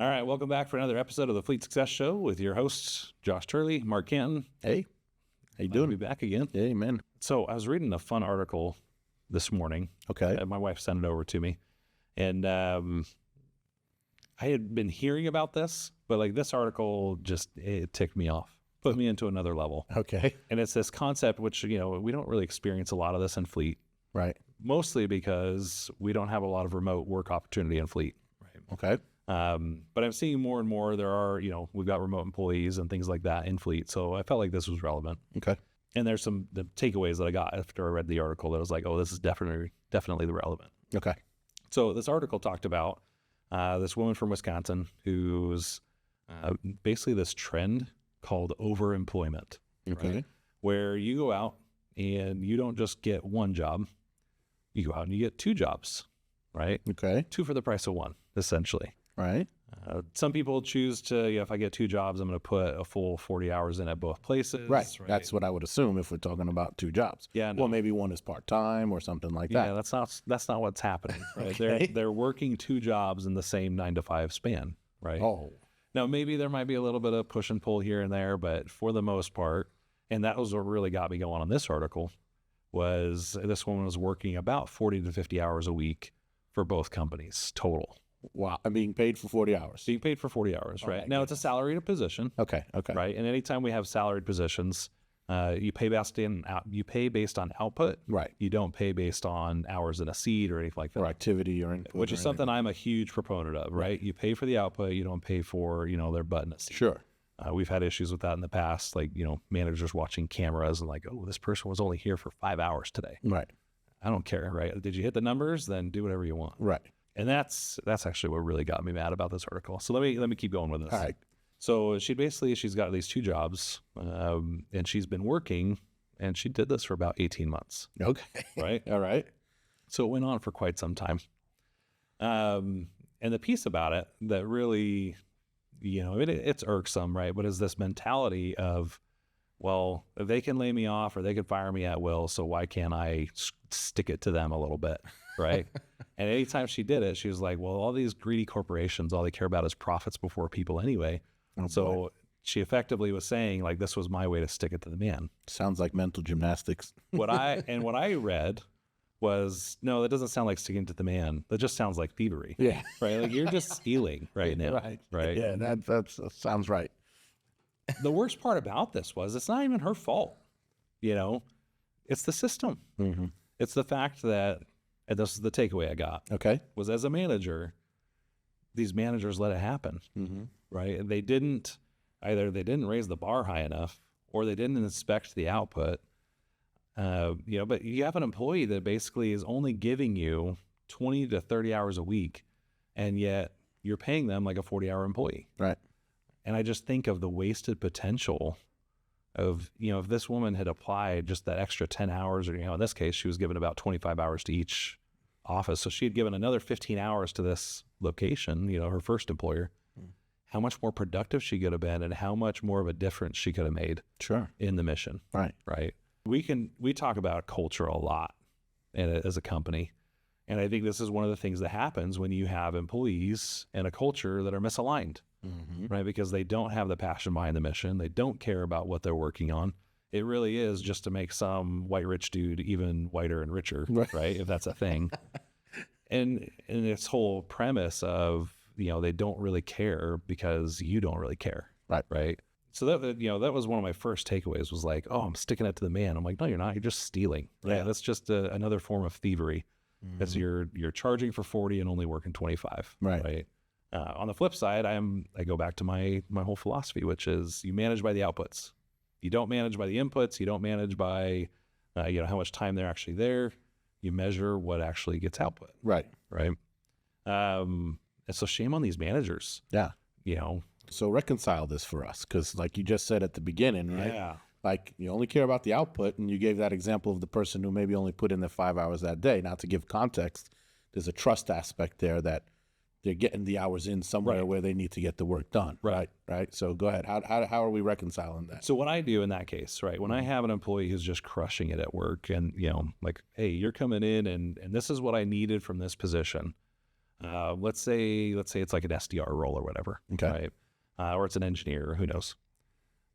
All right, welcome back for another episode of the Fleet Success Show with your hosts, Josh Turley, Marc Canton. Hey, how you Glad doing? to be back again. Hey, man. So I was reading a fun article this morning. Okay. My wife sent it over to me. And I had been hearing about this, but like this article it ticked me off, put me into another level. Okay. And it's this concept, which, we don't really experience a lot of this in Fleet, Right. mostly because we don't have a lot of remote work opportunity in Fleet. Right. Okay. But I'm seeing more and more there are, we've got remote employees and things like that in Fleet. So I felt like this was relevant. Okay. And there's the takeaways that I got after I read the article that I was like, oh, this is definitely the relevant. Okay. So this article talked about this woman from Wisconsin who's basically this trend called overemployment. Okay. Right? Where you go out and you don't just get one job, you go out and you get two jobs, right? Okay. Two for the price of one, essentially. Right. Some people choose to, if I get two jobs, I'm going to put a full 40 hours in at both places. Right. That's what I would assume if we're talking about two jobs. Yeah. No. Well, maybe one is part-time or something like that. Yeah, that's not what's happening. Right? Okay. They're working two jobs in the same 9 to 5 span. Right. Oh. Now, maybe there might be a little bit of push and pull here and there, but for the most part, and that was what really got me going on this article, was this woman was working about 40 to 50 hours a week for both companies total. Wow. I'm being paid for 40 hours. Being paid for 40 hours, Oh, right? my Now, it's a salaried position. Okay. Okay. Right. And anytime we have salaried positions, you pay based on output. Right. You don't pay based on hours in a seat or anything like that. Or activity or input. Which is something I'm a huge proponent of, right? You pay for the output. You don't pay for, their butt in a seat. Sure. We've had issues with that in the past, like, managers watching cameras and like, oh, this person was only here for 5 hours today. Right. I don't care, right? Did you hit the numbers? Then do whatever you want. Right. And that's actually what really got me mad about this article. So let me keep going with this. All right. So she's got these two jobs, and she's been working, and she did this for about 18 months. Okay. Right. All right. So it went on for quite some time. And the piece about it that really, it's irksome, right? But is this mentality of, well, they can lay me off or they can fire me at will, so why can't I stick it to them a little bit, right? And anytime she did it, she was like, well, all these greedy corporations, all they care about is profits before people anyway. Oh, so boy. she effectively was saying, like, this was my way to stick it to the man. Sounds like mental gymnastics. What I read was, no, that doesn't sound like sticking to the man. That just sounds like thievery. Yeah. Right? Like, you're just stealing right now. Right. Right? Yeah, that sounds right. The worst part about this was it's not even her fault. It's the system. Mm-hmm. It's the fact that, and this is the takeaway I got, Okay. was as a manager, these managers let it happen, Mm-hmm. right? And they didn't raise the bar high enough, or they didn't inspect the output. But you have an employee that basically is only giving you 20 to 30 hours a week, and yet you're paying them like a 40-hour employee. Right. And I just think of the wasted potential of, if this woman had applied just that extra 10 hours, or, in this case, she was given about 25 hours to each office. So she had given another 15 hours to this location, her first employer, how much more productive she could have been and how much more of a difference she could have made Sure. in the mission. Right. Right. We talk about culture a lot as a company. And I think this is one of the things that happens when you have employees and a culture that are misaligned. Mm-hmm. Right? Because they don't have the passion behind the mission. They don't care about what they're working on. It really is just to make some white rich dude even whiter and richer, right? If that's a thing. and this whole premise of, they don't really care because you don't really care. Right. Right. So that was one of my first takeaways, was like, oh, I'm sticking it to the man. I'm like, no, you're not. You're just stealing. Right? Yeah. That's just another form of thievery. Mm-hmm. That's you're charging for 40 and only working 25. Right. On the flip side, I go back to my whole philosophy, which is you manage by the outputs. You don't manage by the inputs. You don't manage by, how much time they're actually there. You measure what actually gets output. Right. Right. And so shame on these managers. Yeah. You So reconcile this for us, because like you just said at the beginning, right? Yeah. Like you only care about the output, and you gave that example of the person who maybe only put in their 5 hours that day. Now, to give context, there's a trust aspect there that they're getting the hours in somewhere where they need to get the work done. Right. Right. So go ahead. How are we reconciling that? So what I do in that case, right, when I have an employee who's just crushing it at work and, like, hey, you're coming in and this is what I needed from this position. Let's say it's like an SDR role or whatever, Okay. right? Or it's an engineer, who knows?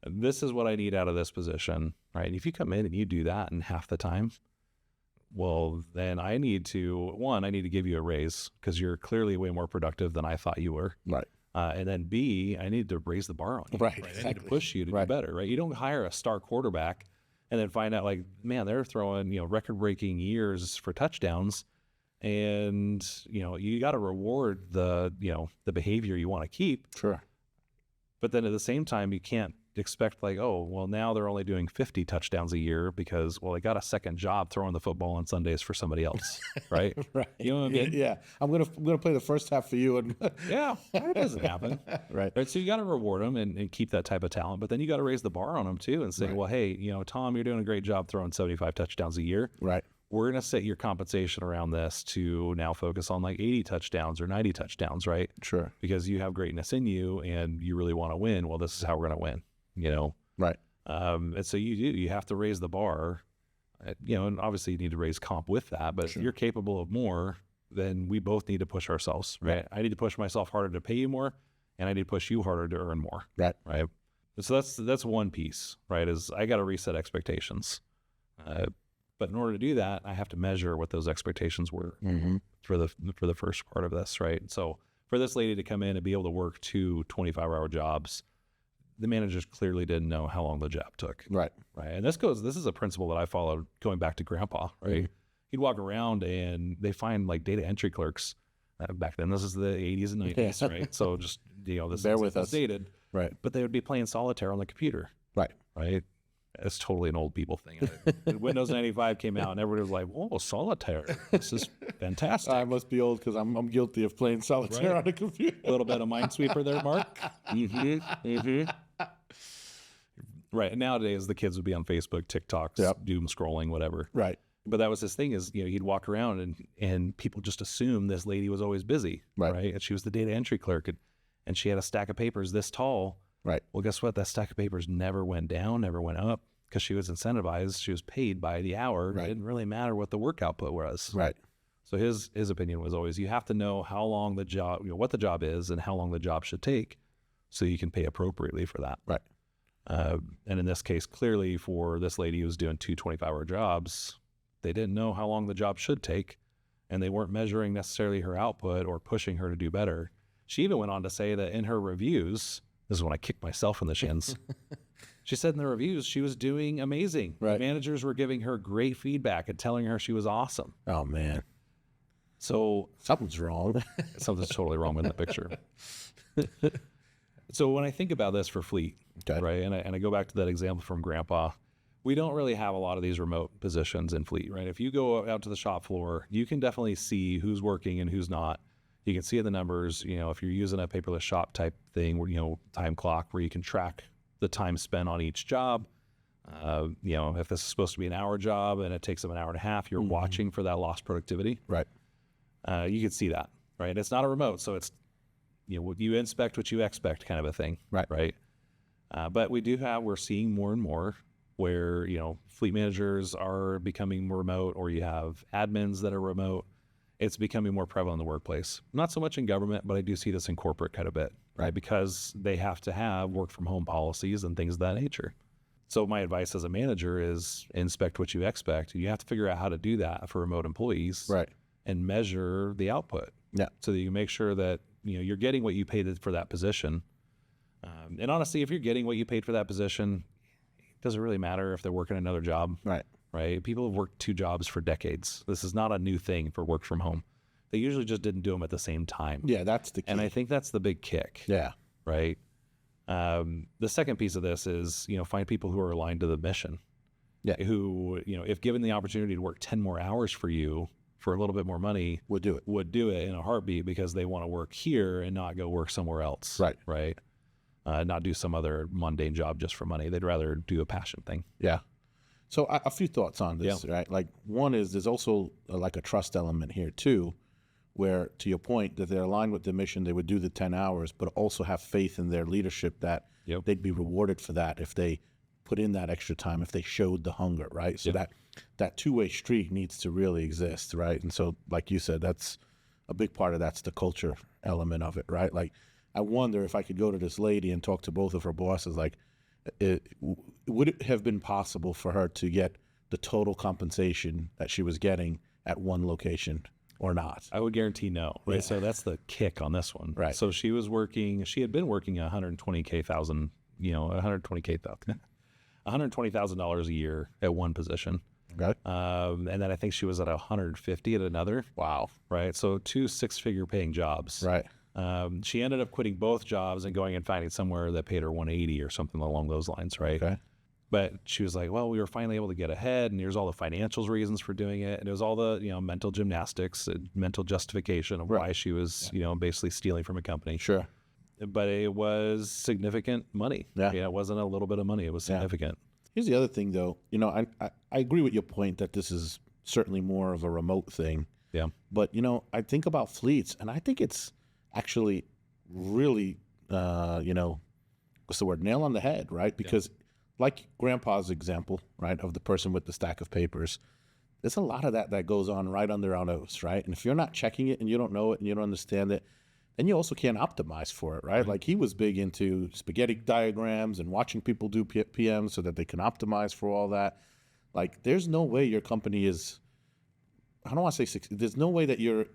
This is what I need out of this position, right? And if you come in and you do that in half the time, well, then I need to give you a raise because you're clearly way more productive than I thought you were. Right. And then B, I need to raise the bar on you. Right. I need Exactly. to push you to do better, right? You don't hire a star quarterback and then find out like, man, they're throwing, record-breaking years for touchdowns. And, you got to reward the behavior you want to keep. Sure. But then at the same time, you can't expect like, oh, well, now they're only doing 50 touchdowns a year because, well, they got a second job throwing the football on Sundays for somebody else, right? Right. You know what I mean? Yeah. I'm gonna play the first half for you, and Yeah, that doesn't happen. Right. So you got to reward them and keep that type of talent, but then you got to raise the bar on them too and say, well, hey, Tom, you're doing a great job throwing 75 touchdowns a year. Right. We're going to set your compensation around this to now focus on like 80 touchdowns or 90 touchdowns, right? Sure. Because you have greatness in you and you really want to win. Well, this is how we're going to win, Right. And so you have to raise the bar, and obviously you need to raise comp with that, but if you're capable of more, then we both need to push ourselves, right? I need to push myself harder to pay you more, and I need to push you harder to earn more. Right. Right. So that's one piece, right? Is I got to reset expectations. But in order to do that, I have to measure what those expectations were for the first part of this, right? So for this lady to come in and be able to work 2 25-hour jobs, the managers clearly didn't know how long the job took. Right. Right. And this is a principle that I followed going back to Grandpa, right? He'd walk around and they find like data entry clerks back then. This is the 80s and 90s, right? So just, this Bear is with us. dated. Right. But they would be playing solitaire on the computer. Right. Right. It's totally an old people thing. Windows 95 came out and everybody was like, "Whoa, solitaire! This is fantastic." I must be old because I'm guilty of playing solitaire on a computer. A little bit of Minesweeper there, Mark. Right. And nowadays the kids would be on Facebook, TikToks, doom scrolling, whatever. Right. But that was his thing is, he'd walk around and people just assumed this lady was always busy. Right. And she was the data entry clerk and she had a stack of papers this tall. Right. Well, guess what? That stack of papers never went down, never went up because she was incentivized. She was paid by the hour. Right. It didn't really matter what the work output was. Right. So his opinion was always, you have to know how long the job, what the job is and how long the job should take so you can pay appropriately for that. Right. And in this case, clearly for this lady who was doing 2 25-hour jobs, they didn't know how long the job should take and they weren't measuring necessarily her output or pushing her to do better. She even went on to say that in her reviews, this is when I kicked myself in the shins. She said in the reviews, she was doing amazing. Right. Managers were giving her great feedback and telling her she was awesome. Oh, man. So something's wrong. Something's totally wrong with that picture. So when I think about this for fleet, right, and I go back to that example from Grandpa, we don't really have a lot of these remote positions in fleet, right? If you go out to the shop floor, you can definitely see who's working and who's not. You can see the numbers, if you're using a paperless shop type thing where, time clock where you can track the time spent on each job. If this is supposed to be an hour job and it takes them an hour and a half, you're watching for that lost productivity. Right. You can see that, right? It's not a remote. So it's, you inspect what you expect kind of a thing. Right. Right. But we're seeing more and more where, fleet managers are becoming more remote or you have admins that are remote. It's becoming more prevalent in the workplace. Not so much in government, but I do see this in corporate quite a bit, right? Because they have to have work from home policies and things of that nature. So my advice as a manager is inspect what you expect. You have to figure out how to do that for remote employees, right? And measure the output. Yeah. So that you make sure that, you're getting what you paid for that position. And honestly, if you're getting what you paid for that position, it doesn't really matter if they're working another job. Right. Right? People have worked 2 jobs for decades. This is not a new thing for work from home. They usually just didn't do them at the same time. Yeah, that's the key. And I think that's the big kick. Yeah. Right? The second piece of this is, find people who are aligned to the mission. Yeah. Who, if given the opportunity to work 10 more hours for you for a little bit more money, would do it in a heartbeat because they want to work here and not go work somewhere else. Right. Right? Not do some other mundane job just for money. They'd rather do a passion thing. Yeah. So a few thoughts on this, right? Like one is there's also like a trust element here too, where to your point that they're aligned with the mission, they would do the 10 hours, but also have faith in their leadership that they'd be rewarded for that if they put in that extra time, if they showed the hunger, right? So that two-way street needs to really exist, right? And so, like you said, that's a big part of that's the culture element of it, right? Like, I wonder if I could go to this lady and talk to both of her bosses, like, would it have been possible for her to get the total compensation that she was getting at one location or not? I would guarantee no. Right. Yeah. So that's the kick on this one. Right. So she had been working $120,000 a year at one position. Okay. And then I think she was at 150 at another. Wow. Right. So 2 6-figure paying jobs. Right. She ended up quitting both jobs and going and finding somewhere that paid her 180 or something along those lines. Right. Okay. But she was like, well, we were finally able to get ahead, and here's all the financials reasons for doing it. And it was all the, mental gymnastics, mental justification of why she was, basically stealing from a company. Sure. But it was significant money. Yeah. It wasn't a little bit of money. It was significant. Here's the other thing, though. I agree with your point that this is certainly more of a remote thing. Yeah. But, I think about fleets, and I think it's actually really, what's the word? Nail on the head, right? Because like Grandpa's example, right, of the person with the stack of papers, there's a lot of that goes on right under our nose, right? And if you're not checking it and you don't know it and you don't understand it, then you also can't optimize for it, right? Like, he was big into spaghetti diagrams and watching people do PMs so that they can optimize for all that. Like, there's no way your company is, I don't want to say there's no way that you're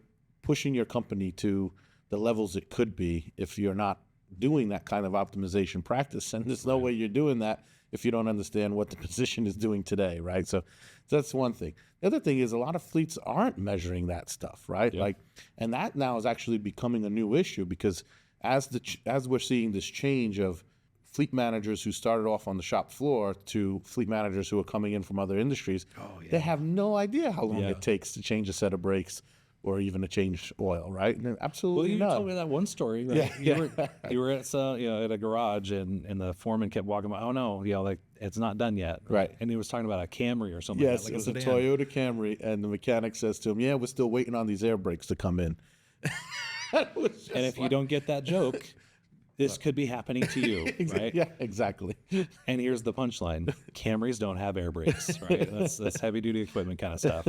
pushing your company to the levels it could be if you're not doing that kind of optimization practice. And there's no way you're doing that if you don't understand what the position is doing today, right? So that's one thing. The other thing is a lot of fleets aren't measuring that stuff, right? Yeah. Like, and that now is actually becoming a new issue because as we're seeing this change of fleet managers who started off on the shop floor to fleet managers who are coming in from other industries, they have no idea how long it takes to change a set of brakes or even to change oil, right? Absolutely Well, you not. told me that one story, right? Yeah. You were at at a garage, and the foreman kept walking by. Oh no, like, it's not done yet, Right. And he was talking about a Camry or something. Yes, like it was sedan. a Toyota Camry, and the mechanic says to him, "Yeah, we're still waiting on these air brakes to come in." And if you don't get that joke, this could be happening to you, right? Yeah, exactly. And here's the punchline: Camrys don't have air brakes, right? That's heavy duty equipment kind of stuff.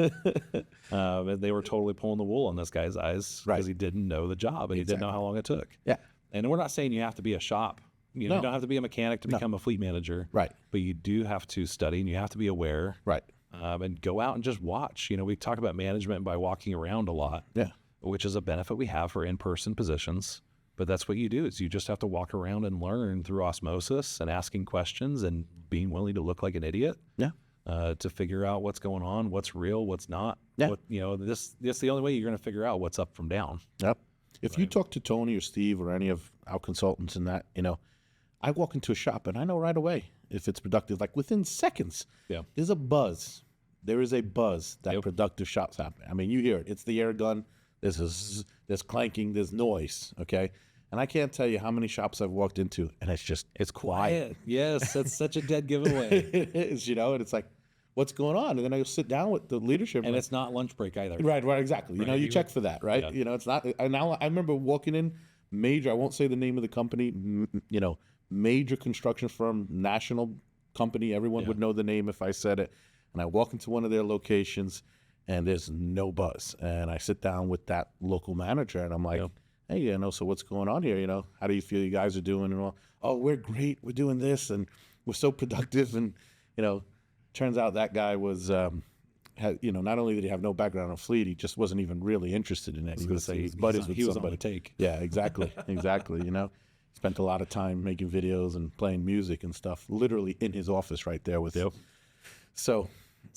And they were totally pulling the wool on this guy's eyes because he didn't know the job and he didn't know how long it took. Yeah. And we're not saying you have to be a shop. You don't have to be a mechanic to become a fleet manager. Right. But you do have to study and you have to be aware. Right. And go out and just watch. We talk about management by walking around a lot. Yeah. Which is a benefit we have for in-person positions. But that's what you do is you just have to walk around and learn through osmosis and asking questions and being willing to look like an idiot. Yeah. To figure out what's going on, what's real, what's not. Yeah. This the only way you're going to figure out what's up from down. Yep. If you talk to Tony or Steve or any of our consultants in that, I walk into a shop and I know right away if it's productive, like within seconds. Yeah. There's a buzz. There is a buzz that productive shops happen. I mean, you hear it. It's the air gun. There's clanking. There's noise. Okay. And I can't tell you how many shops I've walked into, and it's quiet. Yes, that's such a dead giveaway. It is, and it's like, what's going on? And then I go sit down with the leadership. And it's not lunch break either. Right, exactly. Right. You check for that, right? Yeah. It's not. And now I remember walking in major. I won't say the name of the company. Major construction firm, national company. Everyone would know the name if I said it. And I walk into one of their locations, and there's no buzz. And I sit down with that local manager, and I'm like, hey, so what's going on here? How do you feel you guys are doing? And all, oh, we're great. We're doing this, and we're so productive. And, turns out that guy was, not only did he have no background on fleet, he just wasn't even really interested in it. He was buddies with he was somebody. on a take. Yeah, exactly. Spent a lot of time making videos and playing music and stuff, literally in his office right there with him. So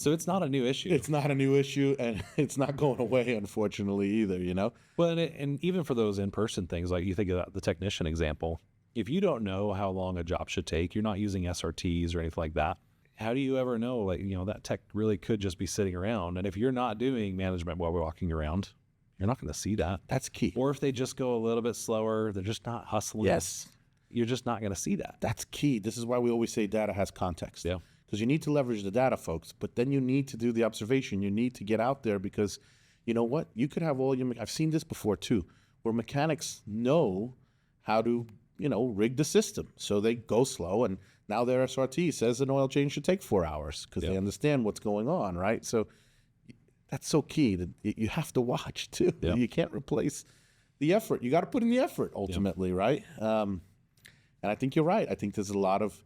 it's not a new issue. It's not a new issue, and it's not going away, unfortunately, either, Well, and even for those in-person things, like you think of the technician example, if you don't know how long a job should take, you're not using SRTs or anything like that, how do you ever know, that tech really could just be sitting around? And if you're not doing management while we're walking around, you're not going to see that. That's key. Or if they just go a little bit slower, they're just not hustling. Yes. You're just not going to see that. That's key. This is why we always say data has context. Yeah. Because you need to leverage the data, folks, but then you need to do the observation. You need to get out there because you know what? You could have I've seen this before too, where mechanics know how to, rig the system. So they go slow, and now their SRT says an oil change should take 4 hours because they understand what's going on, right? So that's so key. That you have to watch too. Yeah. You can't replace the effort. You got to put in the effort ultimately, right? And I think you're right. I think there's a lot of,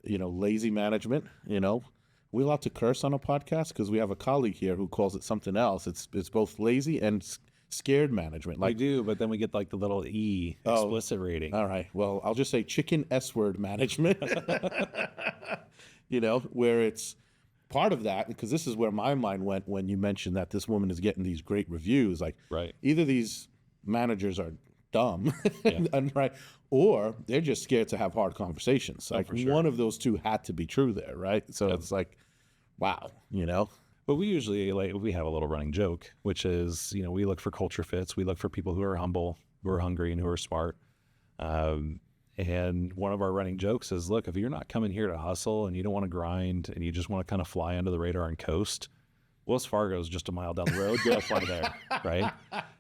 lazy management. We're allowed to curse on a podcast because we have a colleague here who calls it something else. It's both lazy and scared management. We do, but then we get like the little E explicit rating. All right. Well, I'll just say chicken S-word management. Where it's part of that, because this is where my mind went when you mentioned that this woman is getting these great reviews. Like, right. Either these managers are dumb, right, or they're just scared to have hard conversations. Like, one of those two had to be true there, right? So it's like, wow, But we usually, we have a little running joke, which is, we look for culture fits. We look for people who are humble, who are hungry, and who are smart. And one of our running jokes is, look, if you're not coming here to hustle and you don't want to grind and you just want to kind of fly under the radar and coast, Wells Fargo is just a mile down the road. Go fly there, right?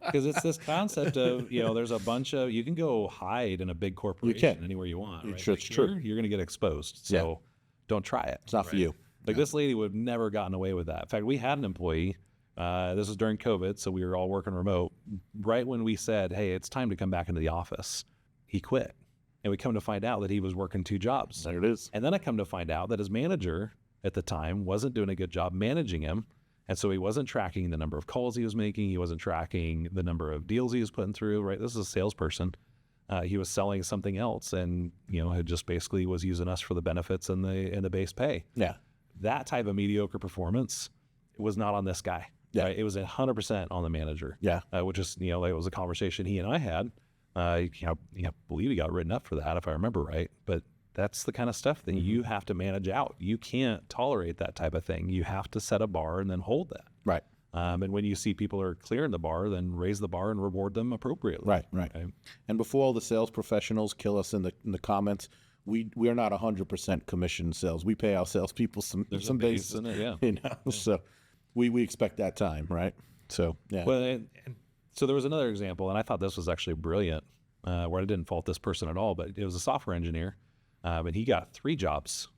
Because it's this concept of, there's a bunch of, you can go hide in a big corporation anywhere you want. Right? It's true. You're going to get exposed. So don't try it. It's not for you. Like this lady would have never gotten away with that. In fact, we had an employee, this was during COVID, so we were all working remote. Right when we said, hey, it's time to come back into the office, he quit. And we come to find out that he was working 2 jobs. There it is. And then I come to find out that his manager at the time wasn't doing a good job managing him. And so he wasn't tracking the number of calls he was making. He wasn't tracking the number of deals he was putting through, right? This is a salesperson. He was selling something else and, had just basically was using us for the benefits and the base pay. Yeah. That type of mediocre performance was not on this guy. Yeah. Right? It was 100% on the manager. Yeah. Which is, it was a conversation he and I had. I believe he got written up for that, if I remember right. But that's the kind of stuff that you have to manage out. You can't tolerate that type of thing. You have to set a bar and then hold that. Right. And when you see people are clearing the bar, then raise the bar and reward them appropriately. Right. Okay? And before all the sales professionals kill us in the comments, we are not 100% commission sales. We pay our salespeople some base in it, yeah. So we expect that time, right? So yeah. Well, and so there was another example, and I thought this was actually brilliant, where I didn't fault this person at all, but it was a software engineer, and he got 3 jobs,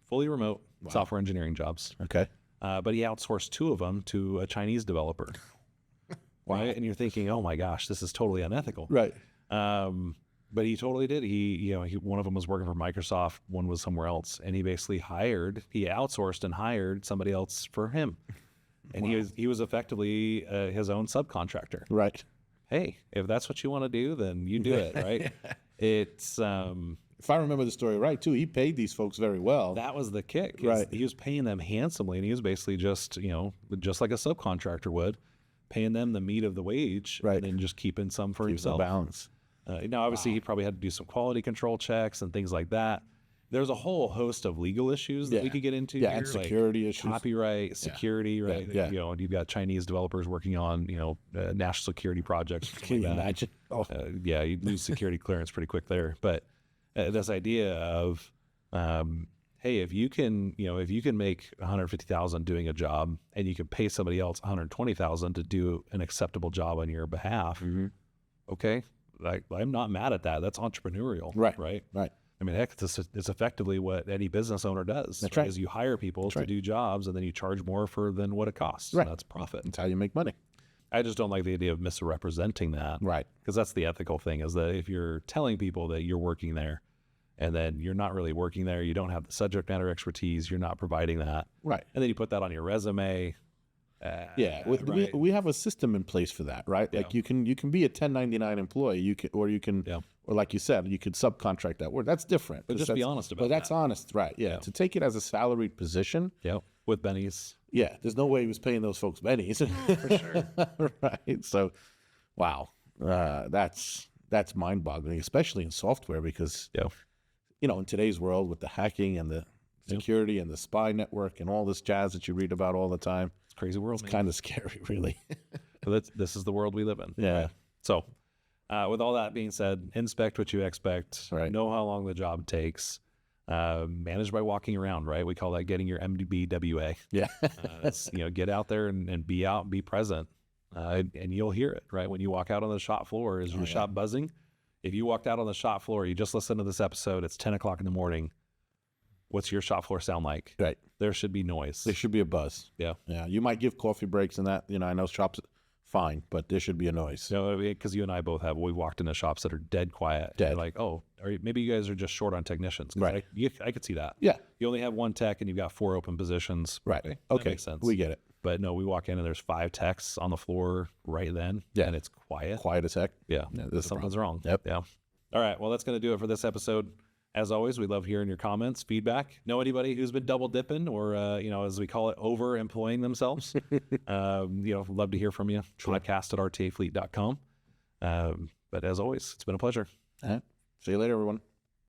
fully remote software engineering jobs. Okay. But he outsourced 2 of them to a Chinese developer. Wow. Right? And you're thinking, oh my gosh, this is totally unethical. Right. But he totally did. He one of them was working for Microsoft, one was somewhere else, and he basically outsourced and hired somebody else for him. And he was effectively his own subcontractor. Right. Hey, if that's what you want to do, then you do it, right? It's if I remember the story right too, he paid these folks very well. That was the kick. Right. He was paying them handsomely, and he was basically just like a subcontractor would, paying them the meat of the wage, right, and then just keeping some for himself. The balance. Now, obviously, he probably had to do some quality control checks and things like that. There's a whole host of legal issues that we could get into. Yeah, here, and security issues. Copyright, security, right? Yeah. You've got Chinese developers working on, national security projects. Can you imagine? Oh. Yeah, you'd lose security clearance pretty quick there. But this idea of, hey, if you can make $150,000 doing a job, and you can pay somebody else $120,000 to do an acceptable job on your behalf, okay, I'm not mad at that. That's entrepreneurial, right? I mean, heck, it's effectively what any business owner does. That's right. Is you hire people to do jobs, and then you charge more than what it costs. Right. That's profit. That's how you make money. I just don't like the idea of misrepresenting that. Right. Because that's the ethical thing, is that if you're telling people that you're working there, and then you're not really working there, you don't have the subject matter expertise, you're not providing that. Right. And then you put that on your resume. We have a system in place for that, right? Like you can be a 1099 employee, or like you said, you could subcontract that work. That's different. But just be honest about it. But that's honest, right? Yeah. To take it as a salaried position. Yeah. With bennies. Yeah. There's no way he was paying those folks bennies. For sure. Right. So, wow, that's mind-boggling, especially in software, because in today's world with the hacking and the security and the spy network and all this jazz that you read about all the time. It's a crazy world. It's kind of scary, really. But this is the world we live in. Yeah. Right? So with all that being said, inspect what you expect. Right. Know how long the job takes. Manage by walking around, right? We call that getting your MDBWA. Yeah. Get out there and be out and be present. And you'll hear it, right? When you walk out on the shop floor, is your shop buzzing? If you walked out on the shop floor, you just listened to this episode, it's 10 o'clock in the morning, what's your shop floor sound like? Right. There should be noise. There should be a buzz. Yeah. Yeah. You might give coffee breaks and that, I know shops fine, but there should be a noise. Because you and I both have, we walked into shops that are dead quiet. Dead. You're like, oh, maybe you guys are just short on technicians. Right. I could see that. Yeah. You only have one tech and you've got 4 open positions. Right. That Okay. makes sense. We get it. But no, we walk in and there's 5 techs on the floor right then. Yeah. And it's quiet. Quiet as heck. Yeah. There's Something's wrong. Yep. Yeah. All right. Well, that's going to do it for this episode. As always, we love hearing your comments, feedback. Know anybody who's been double dipping or, as we call it, over employing themselves? Love to hear from you. Podcast@rtafleet.com. But as always, it's been a pleasure. All right. See you later, everyone.